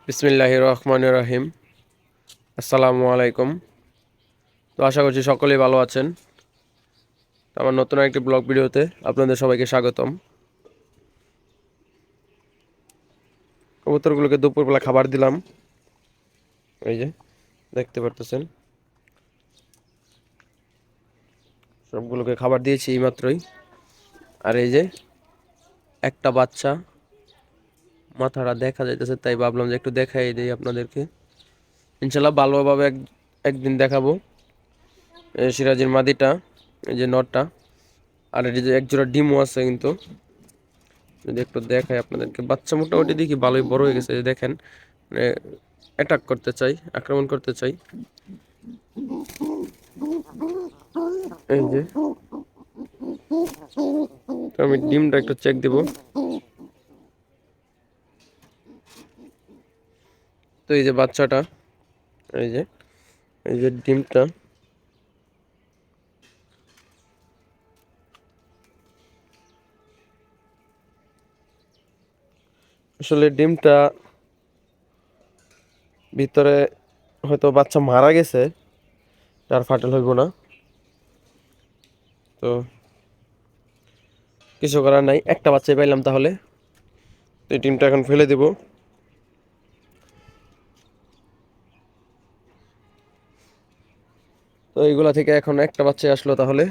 বিসমিল্লাহির রহমানির রহিম। আসসালামু আলাইকুম। তো আশা করছি সকলেই ভালো আছেন। তো আমার নতুন একটি ব্লগ ভিডিওতে আপনাদের সবাইকে স্বাগতম। কবুতরগুলোকে দুপুরবেলা খাবার দিলাম, এই যে দেখতে পারতেছেন। সবগুলোকে খাবার দিয়েছি এইমাত্রই। আর এই যে একটা বাচ্চা, মাথাটা দেখা যাইতেছে, তাই ভাবলাম যে একটু দেখাই দিই আপনাদেরকে। ইনশাল্লাহ ভালোভাবে একদিন দেখাবো। এই সিরাজির মাদিটা, এই যে নটটা, আর এই যে একজোড়া ডিমও আছে কিন্তু। যদি একটু দেখাই আপনাদেরকে, বাচ্চা মোটামুটি দেখি ভালোই বড় হয়ে গেছে। দেখেন, মানে অ্যাটাক করতে চাই, আক্রমণ করতে চাই। এই যে, তো আমি ডিমটা একটু চেক দিব। তো এই যে বাচ্চাটা, এই যে এই যে ডিমটা, আসলে ডিমটা ভিতরে হয়তো বাচ্চা মারা গেছে, আর ফাটেল হইব না। তো কিছু করার নাই, একটা বাচ্চাই পাইলাম। তাহলে তো এই ডিমটা এখন ফেলে দিব। তো এইগুলা থেকে এখন একটা বাচ্চাই আসলো তাহলে।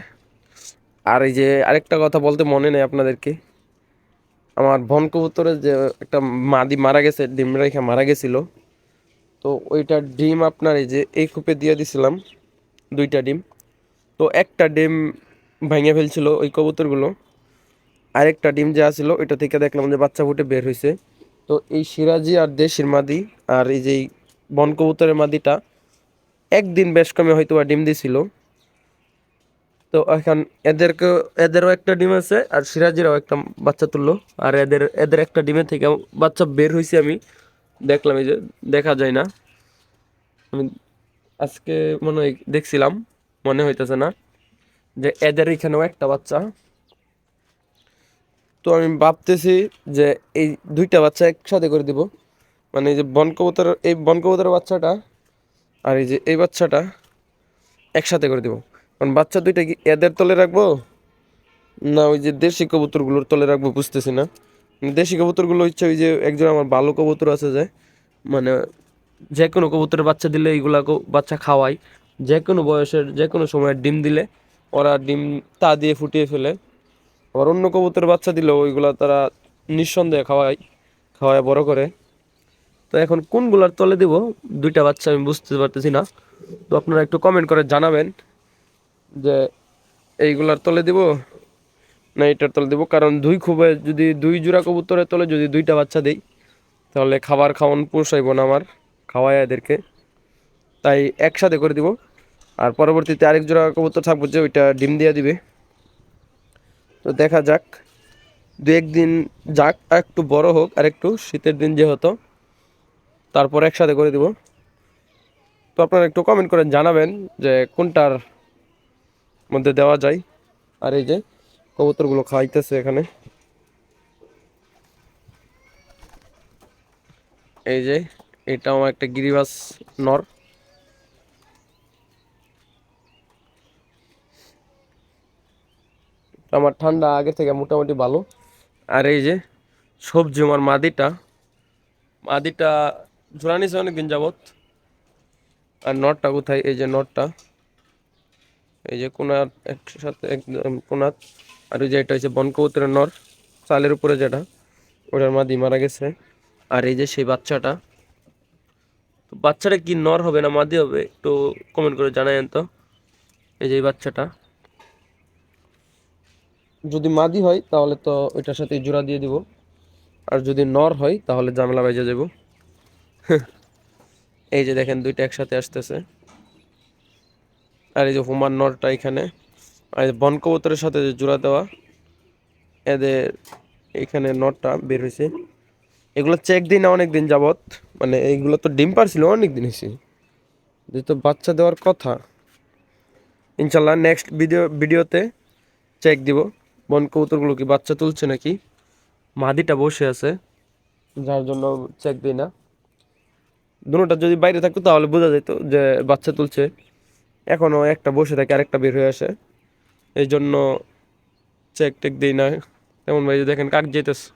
আর এই যে আরেকটা কথা বলতে মনে নেই আপনাদেরকে, আমার বন কবুতরের যে একটা মাদি মারা গেছে, ডিম রেখে মারা গেছিল। তো ওইটার ডিম আপনার এই যে এই কূপে দিয়ে দিছিলাম, দুইটা ডিম। তো একটা ডিম ভেঙে ফেলছিল ওই কবুতরগুলো। আরেকটা ডিম যে আছিল ওইটা থেকে দেখলাম যে বাচ্চা ফুটে বের হয়েছে। তো এই সিরাজি আর দেশির মাদি, আর এই যে এই বন কবুতরের মাদিটা একদিন বেশ কমে হয়তো বা ডিম দিছিল। তো এখন এদেরও একটা ডিম আছে, আর সিরাজিরাও একটা বাচ্চা তুললো। আর এদের এদের একটা ডিমের থেকে বাচ্চা বের হয়েছে, আমি দেখলাম। এই যে দেখা যায় না, আমি আজকে মনে হয় দেখছিলাম, মনে হইতেছে না যে এদের এখানেও একটা বাচ্চা। তো আমি ভাবতেছি যে এই দুইটা বাচ্চা একসাথে করে দিব, মানে এই যে বন কবুতরের বাচ্চাটা আর এই যে এই বাচ্চাটা একসাথে করে দিব। কারণ বাচ্চা দুইটা কি এদের তলে রাখবো, না ওই যে দেশি কবুতরগুলোর তলে রাখবো, বুঝতেছি না। দেশি কবুতরগুলো হচ্ছে ওই যে একজন আমার ভালো কবুতর আছে, যে মানে যে কোনো কবুতরের বাচ্চা দিলে এইগুলা বাচ্চা খাওয়াই, যে কোনো বয়সের যে কোনো সময় ডিম দিলে ওরা ডিম তা দিয়ে ফুটিয়ে ফেলে। আবার অন্য কবুতরের বাচ্চা দিলেও ওইগুলা তারা নিঃসন্দেহে খাওয়ায় বড় করে। তো এখন কোনগুলার তলে দিব দুইটা বাচ্চা আমি বুঝতে পারতেছি না। তো আপনারা একটু কমেন্ট করে জানাবেন যে এইগুলার তলে দিব না এটার তলে দিব। কারণ যদি দুই জোড়া কবুতরের তলে যদি দুইটা বাচ্চা দেই, তাহলে খাবার খাওয়ান পোষাইব না আমার, খাওয়ায় এদেরকে। তাই একসাথে করে দিব। আর পরবর্তীতে আরেক জোড়া কবুতর থাকবো যে ওইটা ডিম দিয়ে দিবে। তো দেখা যাক, দু একদিন যাক, আর একটু বড় হোক, আর একটু শীতের দিন যেহেতু, তারপর একসাথে করে দিব। তো আপনারা একটু কমেন্ট করে জানাবেন যে কোনটার মধ্যে দেওয়া যায়। আর এই যে কবুতরগুলো খাইতেছে এখানে, এই যে এটাও একটা গিরিবাজ নর। আমার ঠান্ডা আগে থেকে মোটামুটি ভালো। আর এই যে সবজি আমার মাদিটা, মাদিটা জোড়া নিছে অনেকদিন যাবত। আর নটটা কোথায়, এই যে নটটা, এই যে কোনার একসাথে একদম কোনার। আর ওই যে এটা হচ্ছে বন কবুতরের নর, চালের উপরে যেটা, ওটার মাদি মারা গেছে। আর এই যে সেই বাচ্চাটা, তো বাচ্চাটা কি নর হবে না মাদি হবে, একটু কমেন্ট করে জানায়েন তো। এই যে এই বাচ্চাটা যদি মাদি হয় তাহলে তো ওইটার সাথে জোড়া দিয়ে দিব, আর যদি নর হয় তাহলে ঝামেলা বাইজা যাব। এই যে দেখেন দুইটা একসাথে আসতেছে। আর এই যে হুমার নরটা এখানে, আর এই যে বন কবুতরের সাথে যে জোড়া দেওয়া, এদের এখানে নরটা বের হয়েছে। এগুলো চেক দিই না অনেক দিন যাবত, মানে এইগুলো তো ডিম পারছিল অনেক দিন হয়েছে, যেহেতু বাচ্চা দেওয়ার কথা। ইনশাল্লাহ নেক্সট ভিডিওতে চেক দিব বন কবুতরগুলো কি বাচ্চা তুলছে নাকি। মাদিটা বসে আছে, যার জন্য চেক দিই না। দুটোটা যদি বাইরে থাকতো তাহলে বোঝা যেত যে বাচ্চা তুলছে। এখনও একটা বসে থাকে আরেকটা বের হয়ে আসে, এই জন্য চেক টেক দিই না। তেমন ভাই দেখেন কাক যেতেছে।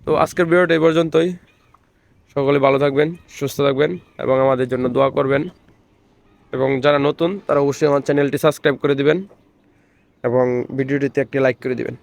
তো আজকের ভিডিওটা এই পর্যন্তই। সকলে ভালো থাকবেন, সুস্থ থাকবেন এবং আমাদের জন্য দোয়া করবেন। এবং যারা নতুন তারা অবশ্যই আমার চ্যানেলটি সাবস্ক্রাইব করে দিবেন এবং ভিডিওটিতে একটি লাইক করে দিবেন।